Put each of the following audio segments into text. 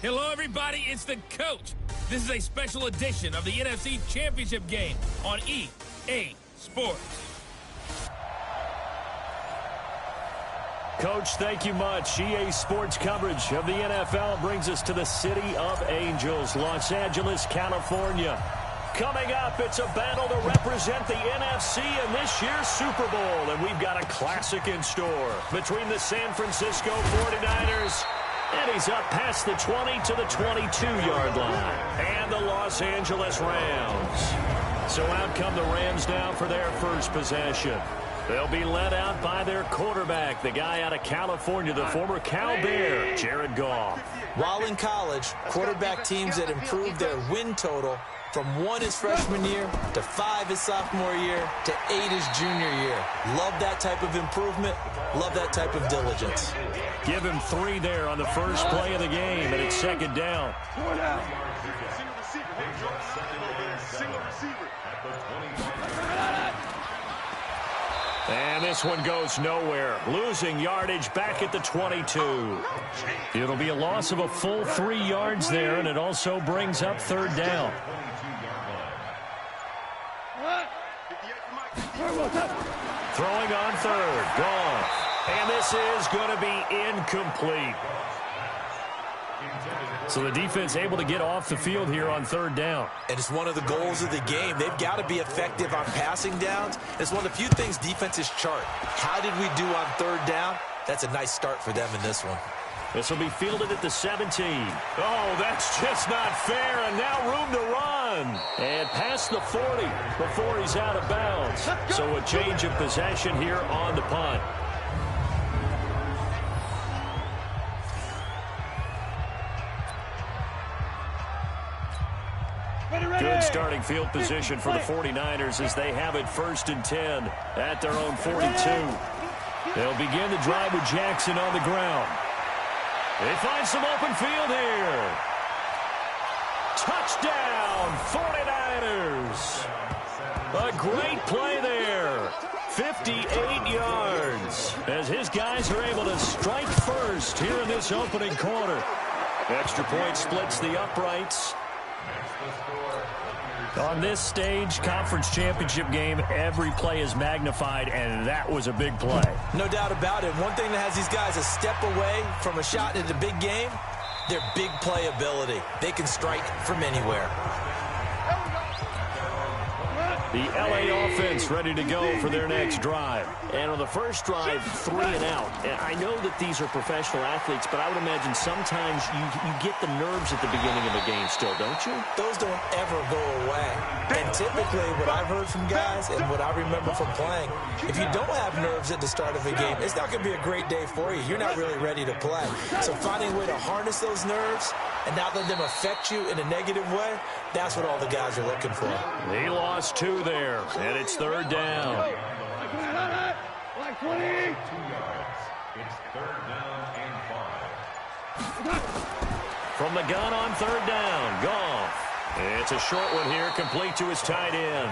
Hello, everybody. It's the coach. This is a special edition of the NFC Championship game on EA Sports. Coach, thank you much. EA Sports coverage of the NFL brings us to the City of Angels, Los Angeles, California. Coming up, it's a battle to represent the NFC in this year's Super Bowl, and we've got a classic in store between the San Francisco 49ers and he's up past the 20 to the 22-yard line. And the Los Angeles Rams. So out come the Rams now for their first possession. They'll be led out by their quarterback, the guy out of California, the former Cal Bear, Jared Goff. While in college, quarterback teams that improved their win total from 1 his freshman year to 5 his sophomore year to 8 his junior year. Love that type of improvement. Love that type of diligence. Give him 3 there on the first play of the game, and it's second down. And this one goes nowhere. Losing yardage back at the 22. It'll be a loss of a full 3 yards there, and it also brings up third down. Throwing on third. Gone. And this is going to be incomplete. So the defense able to get off the field here on third down. And it's one of the goals of the game. They've got to be effective on passing downs. It's one of the few things defenses chart. How did we do on third down? That's a nice start for them in this one. This will be fielded at the 17. Oh, that's just not fair, and now room to run. And past the 40 before he's out of bounds. So a change of possession here on the punt. Good starting field position for the 49ers as they have it 1st and 10 at their own 42. They'll begin the drive with Jackson on the ground. They find some open field here. Touchdown, 49ers. A great play there. 58 yards as his guys are able to strike first here in this opening quarter. Extra point splits the uprights. On this stage, conference championship game, every play is magnified, and that was a big play. No doubt about it. One thing that has these guys a step away from a shot at a big game, their big play ability. They can strike from anywhere. The LA offense ready to go for their next drive. And on the first drive, 3 and out. And I know that these are professional athletes, but I would imagine sometimes you get the nerves at the beginning of a game still, don't you? Those don't ever go away. And typically what I've heard from guys and what I remember from playing, if you don't have nerves at the start of a game, it's not going to be a great day for you. You're not really ready to play. So finding a way to harness those nerves and not let them affect you in a negative way, that's what all the guys are looking for. He lost 2 there, and it's third down. Like 20. 2 yards. It's third down and 5. From the gun on third down, Goff. It's a short one here, complete to his tight end.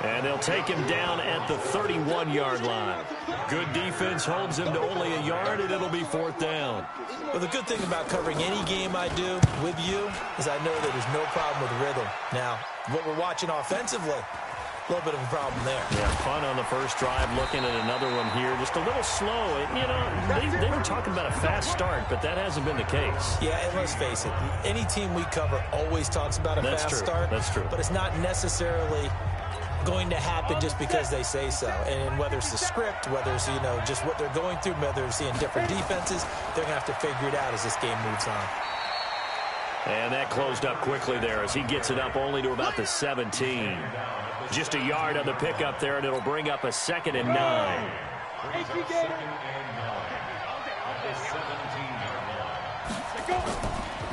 And they'll take him down at the 31-yard line. Good defense holds him to only a yard, and it'll be fourth down. Well, the good thing about covering any game I do with you is I know that there's no problem with rhythm. Now, what we're watching offensively, a little bit of a problem there. Yeah, fun on the first drive, looking at another one here. Just a little slow. You know, they were talking about a fast start, but that hasn't been the case. Yeah, and let's face it, any team we cover always talks about a fast start. That's true. But it's not necessarily going to happen just because they say so. And whether it's the script, whether it's, you know, just what they're going through, whether it's seeing different defenses, they're going to have to figure it out as this game moves on. And that closed up quickly there as he gets it up only to about the 17. Just a yard on the pickup there, and it'll bring up a 2nd and 9.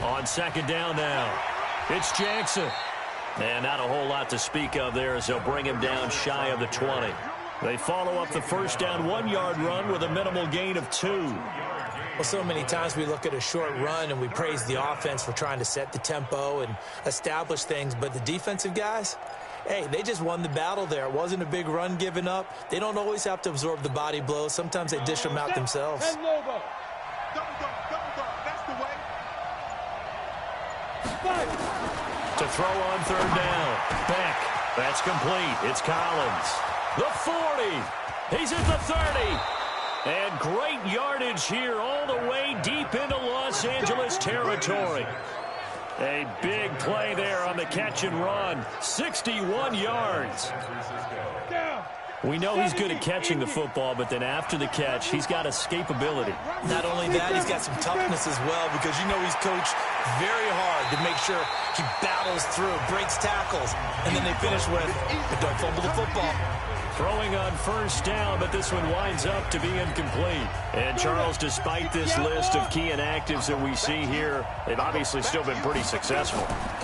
On second down now, it's Jackson. And not a whole lot to speak of there as they'll bring him down shy of the 20. They follow up the first down 1-yard run with a minimal gain of 2. Well, so many times we look at a short run and we praise the offense for trying to set the tempo and establish things, but the defensive guys, hey, they just won the battle there. It wasn't a big run given up. They don't always have to absorb the body blows. Sometimes they dish them out themselves. And Lobo. That's the way. To throw on third down. Beck. That's complete. It's Collins. The 40. He's at the 30. And great yardage here all the way deep into Los Angeles territory. A big play there on the catch and run. 61 yards. We know he's good at catching the football, but then after the catch, he's got escapability. Not only that, he's got some toughness as well, because you know he's coached very hard to make sure he battles through, breaks tackles, and then they finish with, but don't fumble the football. Throwing on first down, but this one winds up to be incomplete. And Charles, despite this list of key inactives that we see here, they've obviously still been pretty successful.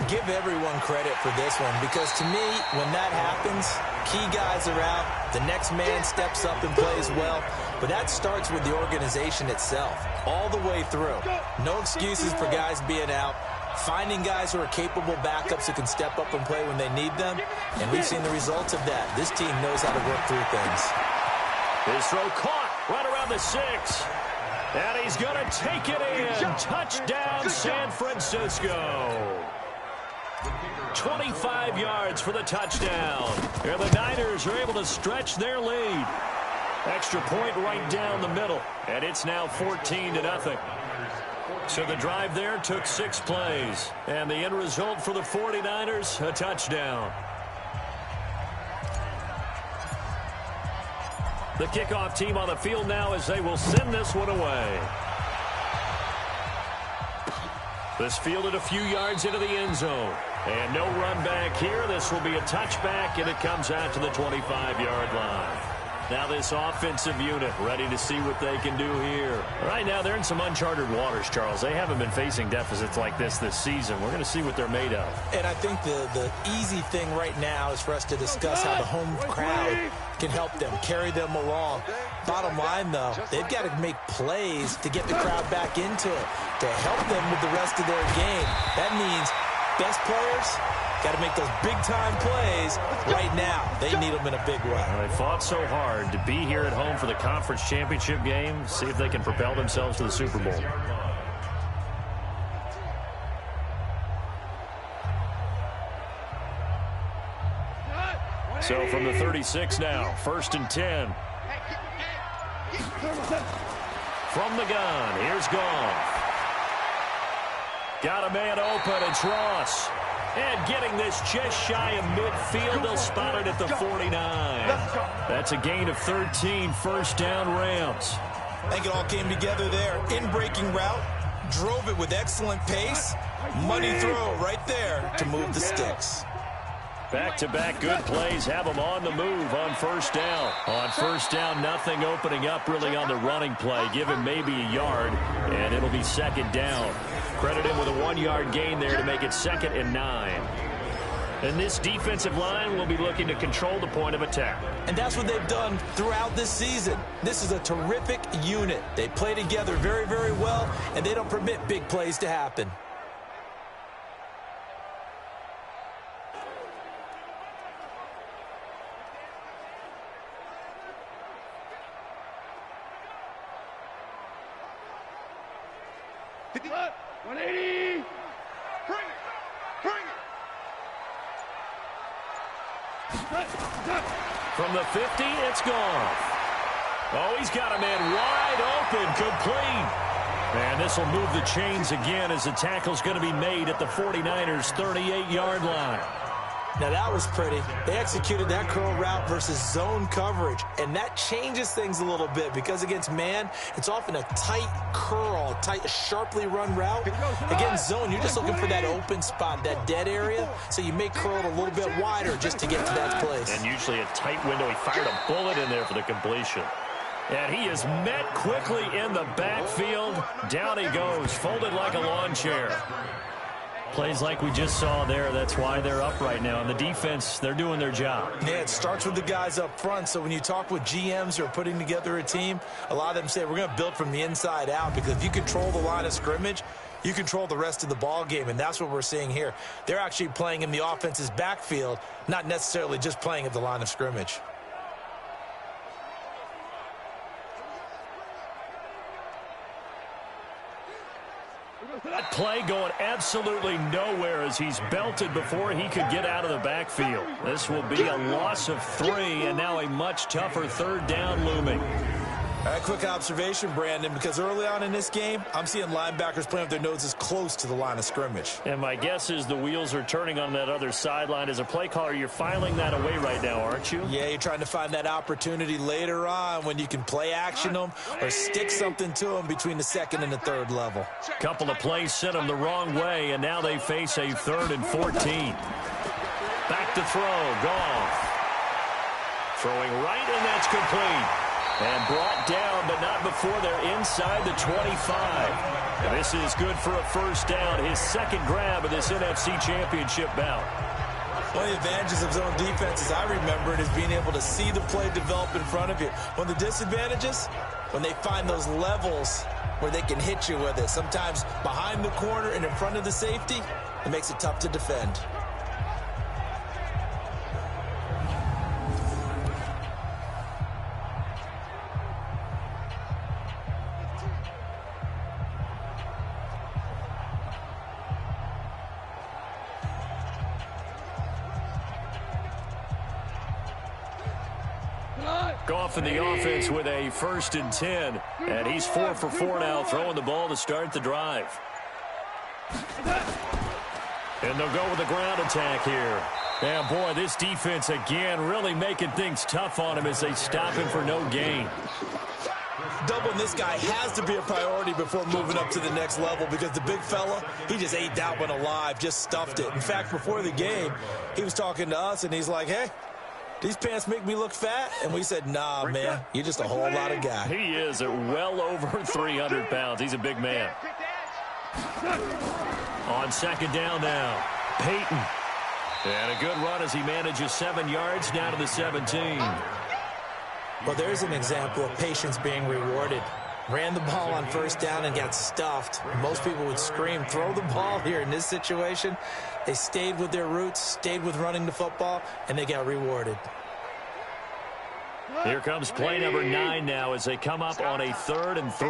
Give everyone credit for this one, because to me, when that happens, key guys are out, the next man steps up and plays well, but that starts with the organization itself, all the way through. No excuses for guys being out. Finding guys who are capable backups who can step up and play when they need them, and we've seen the results of that. This team knows how to work through things. His throw caught right around the 6. And he's going to take it in. Touchdown, San Francisco. 25 yards for the touchdown. And the Niners are able to stretch their lead. Extra point right down the middle. And it's now 14-0. So the drive there took 6 plays. And the end result for the 49ers, a touchdown. The kickoff team on the field now as they will send this one away. This fielded a few yards into the end zone. And no run back here. This will be a touchback, and it comes out to the 25-yard line. Now this offensive unit ready to see what they can do here. Right now they're in some uncharted waters, Charles. They haven't been facing deficits like this season. We're going to see what they're made of. And I think the easy thing right now is for us to discuss how the home crowd can help them, carry them along. Bottom line, though, they've got to make plays to get the crowd back into it, to help them with the rest of their game. That means best players got to make those big-time plays right now. They need them in a big way. Well, they fought so hard to be here at home for the conference championship game. See if they can propel themselves to the Super Bowl. So from the 36 now, 1st and 10. From the gun, here's Goff. Got a man open, it's Ross. And getting this just shy of midfield, they'll spot it at the 49. That's a gain of 13, first down Rams. I think it all came together there. In-breaking route, drove it with excellent pace. Money throw right there to move the sticks. Back-to-back good plays have them on the move on first down. On first down, nothing opening up really on the running play. Give him maybe a yard, and it'll be 2nd down. Credit him with a 1-yard gain there to make it 2nd and 9. And this defensive line will be looking to control the point of attack. And that's what they've done throughout this season. This is a terrific unit. They play together very, very well, and they don't permit big plays to happen. What? 180. Bring it. From the 50, it's Goff. Oh, he's got a man wide open, complete. And this will move the chains again as the tackle's going to be made at the 49ers' 38-yard line. Now that was pretty. They executed that curl route versus zone coverage, and that changes things a little bit because against man, it's often a tight curl, tight, sharply run route. Against zone, you're just looking for that open spot, that dead area, so you may curl it a little bit wider just to get to that place. And usually a tight window. He fired a bullet in there for the completion. And he is met quickly in the backfield. Down he goes, folded like a lawn chair. Plays like we just saw there, that's why they're up right now. And the defense, they're doing their job. Yeah, it starts with the guys up front. So when you talk with GMs who are putting together a team, a lot of them say we're going to build from the inside out, because if you control the line of scrimmage, you control the rest of the ball game, and that's what we're seeing here. They're actually playing in the offense's backfield, not necessarily just playing at the line of scrimmage. That play going absolutely nowhere as he's belted before he could get out of the backfield. This will be a loss of 3, and now a much tougher third down looming. All right, quick observation, Brandon, because early on in this game, I'm seeing linebackers playing with their noses close to the line of scrimmage. And my guess is the wheels are turning on that other sideline. As a play caller, you're filing that away right now, aren't you? Yeah, you're trying to find that opportunity later on when you can play action them or stick something to them between the second and the third level. Couple of plays sent them the wrong way, and now they face a 3rd and 14. Back to throw, Goff. Throwing right, and that's complete. And brought down, but not before they're inside the 25. And this is good for a first down, his second grab of this NFC Championship bout. One of the advantages of zone defense, as I remember it, is being able to see the play develop in front of you. One of the disadvantages, when they find those levels where they can hit you with it. Sometimes behind the corner and in front of the safety, it makes it tough to defend. Goff in the offense with a 1st and 10. And he's 4 for 4 now, throwing the ball to start the drive. And they'll go with the ground attack here. And boy, this defense again really making things tough on him as they stop him for no gain. Doubling this guy has to be a priority before moving up to the next level, because the big fella, he just ate that one alive, just stuffed it. In fact, before the game, he was talking to us, and he's like, hey, these pants make me look fat? And we said, nah, man, you're just a whole lot of guy. He is at well over 300 pounds. He's a big man. On second down now, Peyton. And a good run as he manages 7 yards down to the 17. Well, there's an example of patience being rewarded. Ran the ball on first down and got stuffed. Most people would scream, throw the ball here. In this situation, they stayed with their roots, stayed with running the football, and they got rewarded. Here comes play number 9 now as they come up on a 3rd and 3.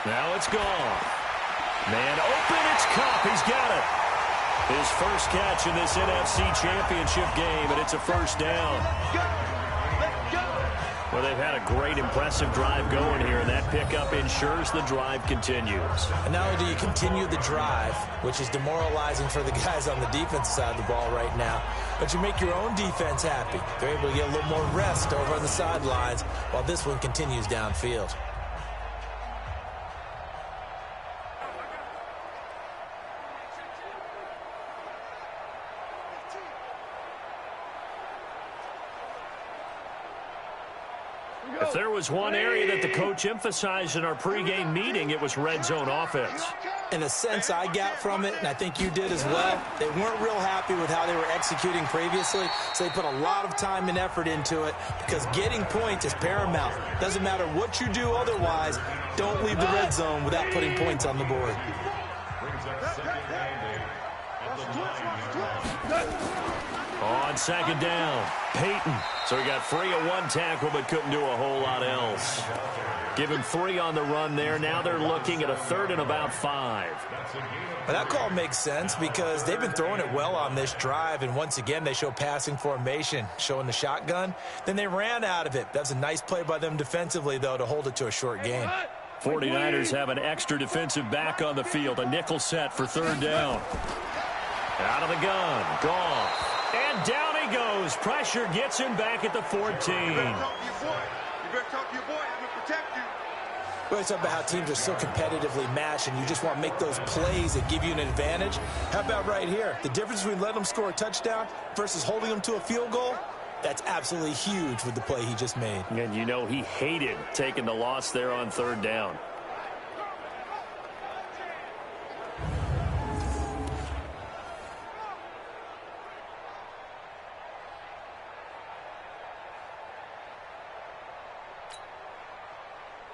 Now it's gone. Man open, it's Cup. He's got it. His first catch in this NFC Championship game, and it's a first down. Well, they've had a great, impressive drive going here, and that pickup ensures the drive continues. And not only do you continue the drive, which is demoralizing for the guys on the defensive side of the ball right now, but you make your own defense happy. They're able to get a little more rest over on the sidelines while this one continues downfield. If there was one area that the coach emphasized in our pregame meeting, it was red zone offense. In a sense I got from it, and I think you did as well, they weren't real happy with how they were executing previously, so they put a lot of time and effort into it, because getting points is paramount. Doesn't matter what you do otherwise, don't leave the red zone without putting points on the board. On second down, Peyton. So he got free of one tackle but couldn't do a whole lot else. Give him 3 on the run there. Now they're looking at a 3rd and about 5. Well, that call makes sense because they've been throwing it well on this drive, and once again they show passing formation, showing the shotgun. Then they ran out of it. That's a nice play by them defensively, though, to hold it to a short gain. 49ers have an extra defensive back on the field. A nickel set for 3rd down. Out of the gun, Goff. And down he goes. Pressure gets him back at the 14. You better talk to your boy. I'm going to protect you. We always talk about how teams are so competitively matched, and you just want to make those plays that give you an advantage. How about right here? The difference between letting them score a touchdown versus holding them to a field goal, that's absolutely huge with the play he just made. And you know he hated taking the loss there on 3rd down.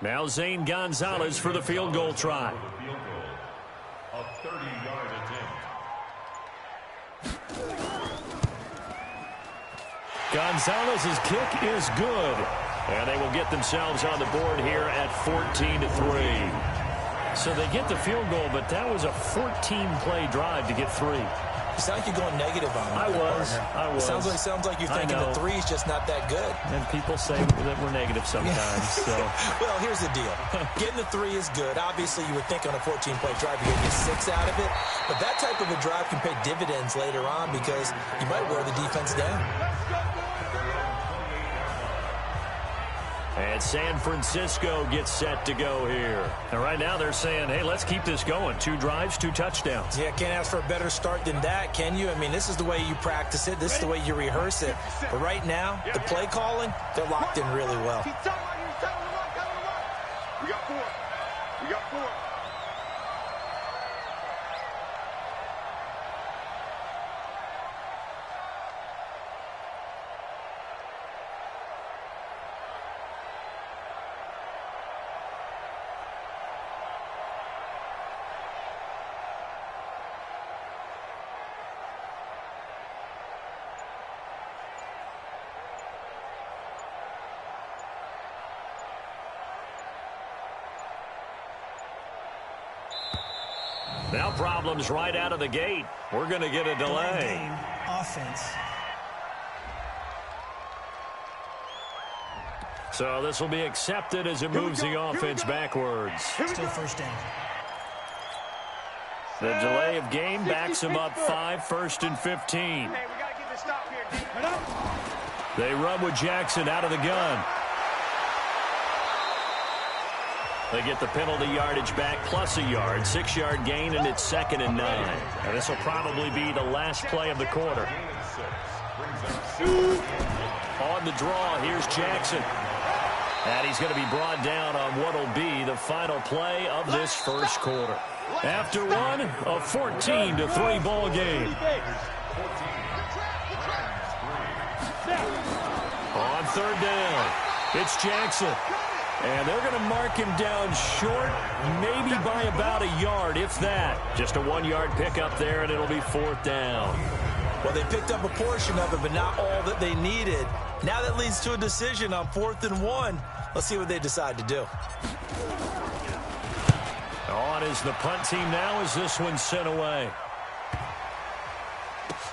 Now Zane Gonzalez for the field goal try. Field goal. A 30-yard attempt. Gonzalez's kick is good. And they will get themselves on the board here at 14-3. So they get the field goal, but that was a 14-play drive to get 3. You sound like you're going negative on me. I was. Sounds like you're thinking the 3's just not that good. And people say that we're negative sometimes. So. Well, here's the deal. Getting the 3 is good. Obviously, you would think on a 14-play drive you're going to get 6 out of it. But that type of a drive can pay dividends later on because you might wear the defense down. And San Francisco gets set to go here. And right now they're saying, hey, let's keep this going. 2 drives, 2 touchdowns. Yeah, can't ask for a better start than that, can you? I mean, this is the way you practice it. This is the way you rehearse it. But right now, the play calling, they're locked in really well. We got 4. We got 4. Now problems right out of the gate. We're going to get a delay. Game offense. So this will be accepted as it moves the offense backwards. Still first down. The delay of game backs him up 5, 1st and 15. Hey, we got to get this stop here, D. They run with Jackson out of the gun. They get the penalty yardage back plus a yard. 6-yard gain, and it's 2nd and 9. And this will probably be the last play of the quarter. On the draw, here's Jackson. And he's going to be brought down on what will be the final play of this first quarter. After one, a 14-3 ball game. On 3rd down, it's Jackson. And they're going to mark him down short, maybe by about a yard, if that. Just a 1-yard pickup there, and it'll be 4th down. Well, they picked up a portion of it, but not all that they needed. Now that leads to a decision on 4th and 1. Let's see what they decide to do. On is the punt team now as this one's sent away.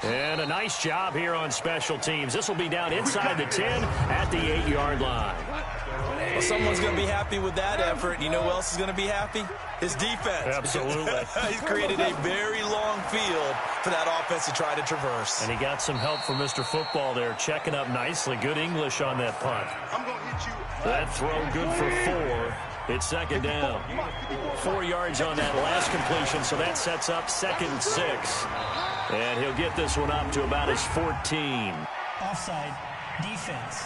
And a nice job here on special teams. This will be down inside the 10 at the 8-yard line. Well, someone's going to be happy with that effort. You know who else is going to be happy? His defense. Absolutely. He's created a very long field for that offense to try to traverse. And he got some help from Mr. Football there, checking up nicely. Good English on that punt. I'm going to hit you. That throw good for 4. It's 2nd down. 4 yards on that last completion, so that sets up 2nd and 6. And he'll get this one up to about his 14. Offside defense.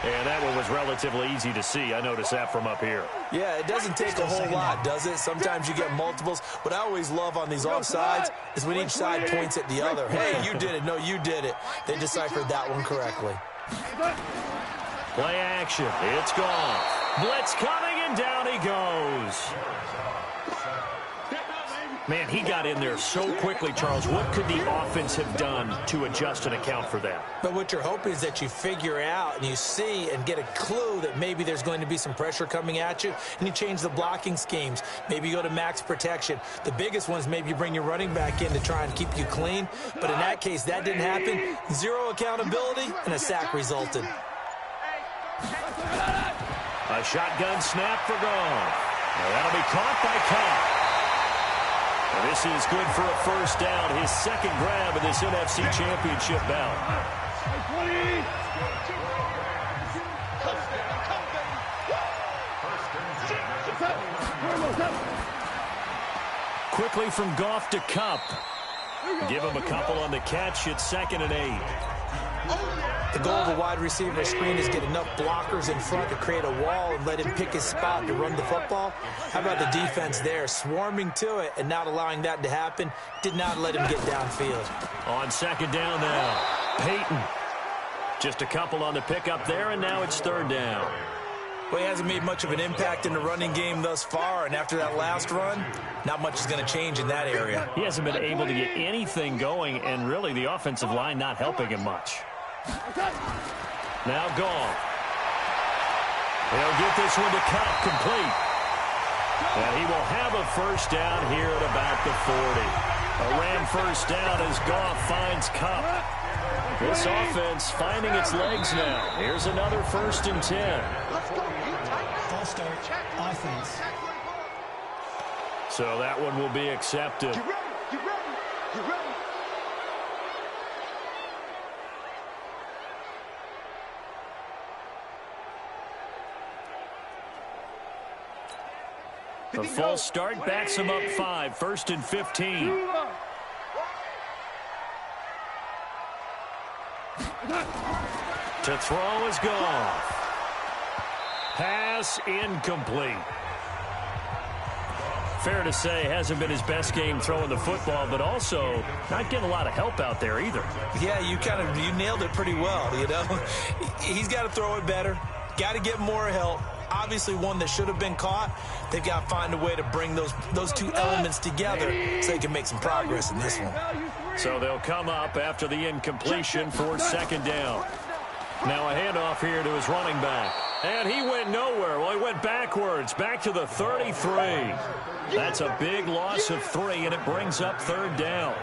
And that one was relatively easy to see. I noticed that from up here. Yeah, it doesn't take a whole lot, does it? Sometimes you get multiples. What I always love on these offsides is when each side points at the other. Hey, you did it. No, you did it. They deciphered that one correctly. Play action. It's gone. Blitz coming, and down he goes. Man, he got in there so quickly, Charles. What could the offense have done to adjust and account for that? But what you're hoping is that you figure out and you see and get a clue that maybe there's going to be some pressure coming at you, and you change the blocking schemes. Maybe you go to max protection. The biggest one is maybe you bring your running back in to try and keep you clean. But in that case, that didn't happen. 0 accountability, and a sack resulted. A shotgun snap for gone. Now that'll be caught by Cobb. And this is good for a first down. His 2nd grab of this NFC Championship bout. Quickly from Goff to Kupp. Give him a couple on the catch. It's 2nd and 8. The goal of a wide receiver screen is get enough blockers in front to create a wall and let him pick his spot to run the football. How about the defense there, swarming to it and not allowing that to happen? Did not let him get downfield. On 2nd down now, Peyton. Just a couple on the pickup there, and now it's third down. Well, he hasn't made much of an impact in the running game thus far, and after that last run, not much is going to change in that area. He hasn't been able to get anything going, and really the offensive line not helping him much. Now gone. He'll get this one to Cup, complete. And he will have a first down here at about the 40. A Ram first down as Goff finds Cup. This offense finding its legs now. Here's another 1st and 10. False start, offense. So that one will be accepted. Get ready. Get ready. Get ready. The false start backs him up 5, 1st and 15. To throw is Goff. Pass incomplete. Fair to say, hasn't been his best game throwing the football, but also not getting a lot of help out there either. Yeah, you nailed it pretty well, you know. He's got to throw it better. Got to get more help. Obviously one that should have been caught. They've got to find a way to bring those two elements together so they can make some progress in this one. So they'll come up after the incompletion for 2nd down. Now a handoff here to his running back. And he went nowhere. Well, he went backwards, back to the 33. That's a big loss of 3, and it brings up 3rd down.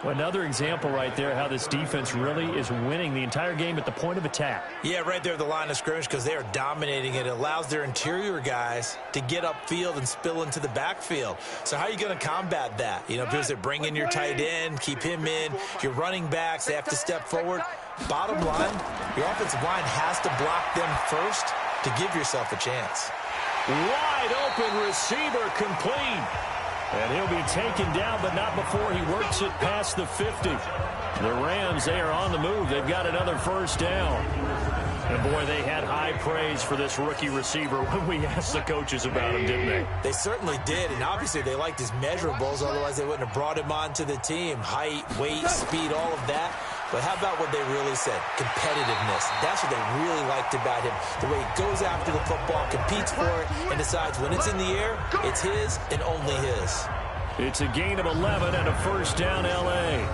Well, another example right there how this defense really is winning the entire game at the point of attack. Yeah, right there at the line of scrimmage because they are dominating it. It allows their interior guys to get upfield and spill into the backfield. So how are you going to combat that? You know, because they bring in your tight end, keep him in. Your running backs, they have to step forward. Bottom line, your offensive line has to block them first to give yourself a chance. Wide open receiver complete. And he'll be taken down, but not before he works it past the 50. The Rams, they are on the move. They've got another first down. And, boy, they had high praise for this rookie receiver when we asked the coaches about him, didn't they? They certainly did, and obviously they liked his measurables. Otherwise, they wouldn't have brought him onto the team. Height, weight, speed, all of that. But how about what they really said? Competitiveness. That's what they really liked about him. The way he goes after the football, competes for it, and decides when it's in the air, it's his and only his. It's a gain of 11 and a first down, L.A.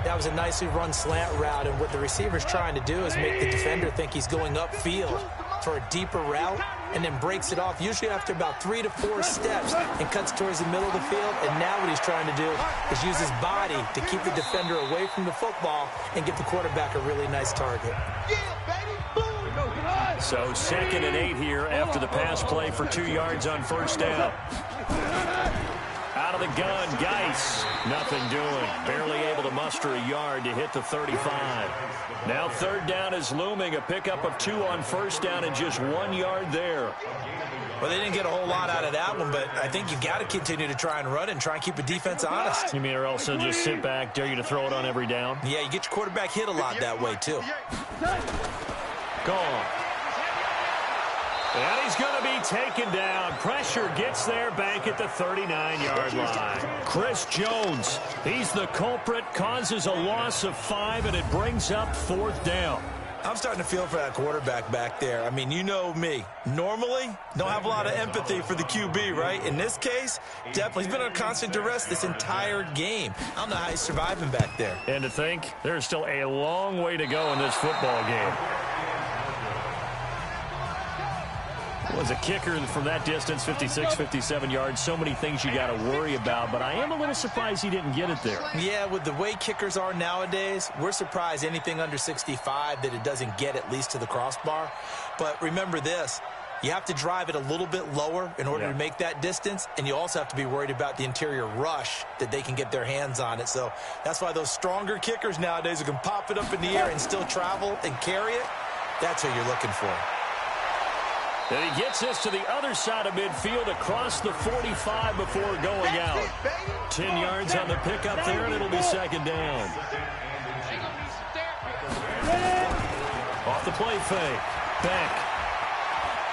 That was a nicely run slant route, and what the receiver's trying to do is make the defender think he's going upfield for a deeper route and then breaks it off, usually after about 3 to 4 steps, and cuts towards the middle of the field. And now what he's trying to do is use his body to keep the defender away from the football and get the quarterback a really nice target. So 2nd and 8 here after the pass play for 2 yards on first down. Out of the gun, Geis. Nothing doing. Barely able to muster a yard to hit the 35. Now 3rd down is looming. A pickup of 2 on first down and just 1 yard there. Well, they didn't get a whole lot out of that one, but I think you've got to continue to try and run and try and keep the defense honest. You mean or else they'll just sit back, dare you to throw it on every down? Yeah, you get your quarterback hit a lot that way, too. Gone. And he's going to be taken down. Pressure gets there back at the 39-yard line. Chris Jones, he's the culprit, causes a loss of 5, and it brings up 4th down. I'm starting to feel for that quarterback back there. I mean, you know me. Normally, don't have a lot of empathy for the QB, right? In this case, definitely. He's been on constant duress this entire game. I don't know how he's surviving back there. And to think, there's still a long way to go in this football game. Was a kicker from that distance, 56, 57 yards. So many things you got to worry about, but I am a little surprised he didn't get it there. Yeah, with the way kickers are nowadays, we're surprised anything under 65 that it doesn't get at least to the crossbar. But remember this, you have to drive it a little bit lower in order to make that distance, and you also have to be worried about the interior rush that they can get their hands on it. So that's why those stronger kickers nowadays who can pop it up in the air and still travel and carry it, that's what you're looking for. And he gets this to the other side of midfield across the 45 before going out. 10 yards on the pickup there, and it'll be 2nd down. Off the play fake. Beck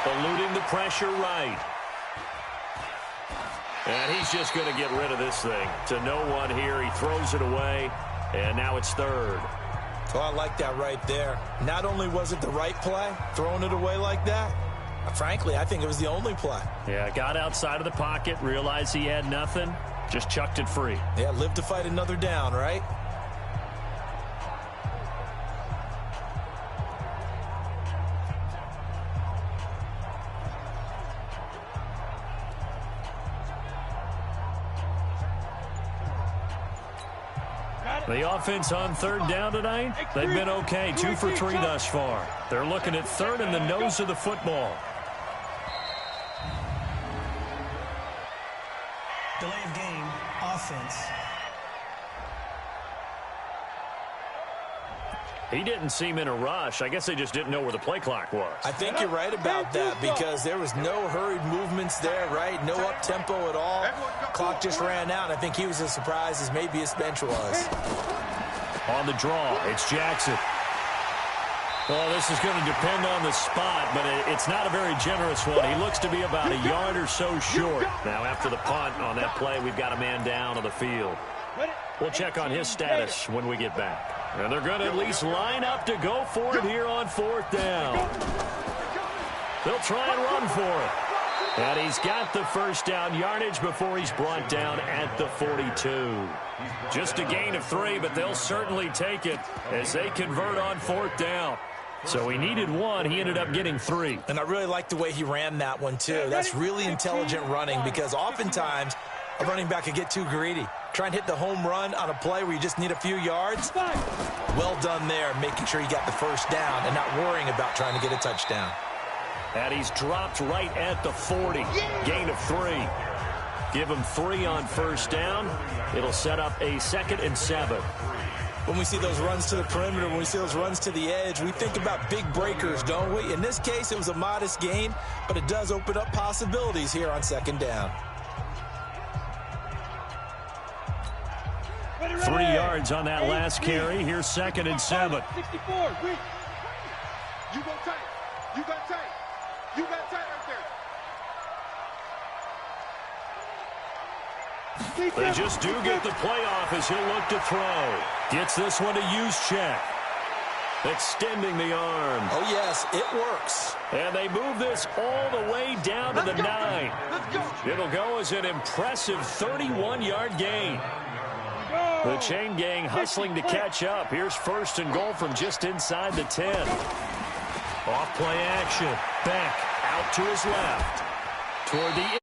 eluding the pressure right. And he's just going to get rid of this thing. To no one here. He throws it away, and now it's 3rd. Oh, I like that right there. Not only was it the right play, throwing it away like that, frankly, I think it was the only play. Yeah, got outside of the pocket, realized he had nothing, just chucked it free. Yeah, live to fight another down, right? The offense on third down tonight, they've been okay, 2 for 3 thus far. They're looking at third in the nose of the football. Delay of game, offense. He didn't seem in a rush. I guess they just didn't know where the play clock was. I think you're right about that because there was no hurried movements there, right? No up-tempo at all. Clock just ran out. I think he was as surprised as maybe his bench was. On the draw, it's Jackson. Well, this is going to depend on the spot, but it's not a very generous one. He looks to be about a yard or so short. Now, after the punt on that play, we've got a man down on the field. We'll check on his status when we get back. And they're going to at least line up to go for it here on fourth down. They'll try and run for it. And he's got the first down yardage before he's brought down at the 42. Just a gain of 3, but they'll certainly take it as they convert on fourth down. So he needed 1. He ended up getting 3. And I really like the way he ran that one, too. That's really intelligent running because oftentimes a running back could get too greedy. Try and hit the home run on a play where you just need a few yards. Well done there, making sure you got the first down and not worrying about trying to get a touchdown. And he's dropped right at the 40. Gain of 3. Give him 3 on first down. It'll set up a 2nd and 7. When we see those runs to the perimeter, when we see those runs to the edge, we think about big breakers, don't we? In this case, it was a modest gain, but it does open up possibilities here on 2nd down. 3 yards on that last carry. Here's 2nd and 7. 64. You go tight. You got tight. You got tight right there. They just do get the playoff as he'll look to throw. Gets this one to Juszczyk. Extending the arm. Oh, yes, it works. And they move this all the way down to the 9. It'll go as an impressive 31-yard gain. The chain gang hustling to catch up. Here's 1st and goal from just inside the 10. Off play action. Beck out to his left. Toward the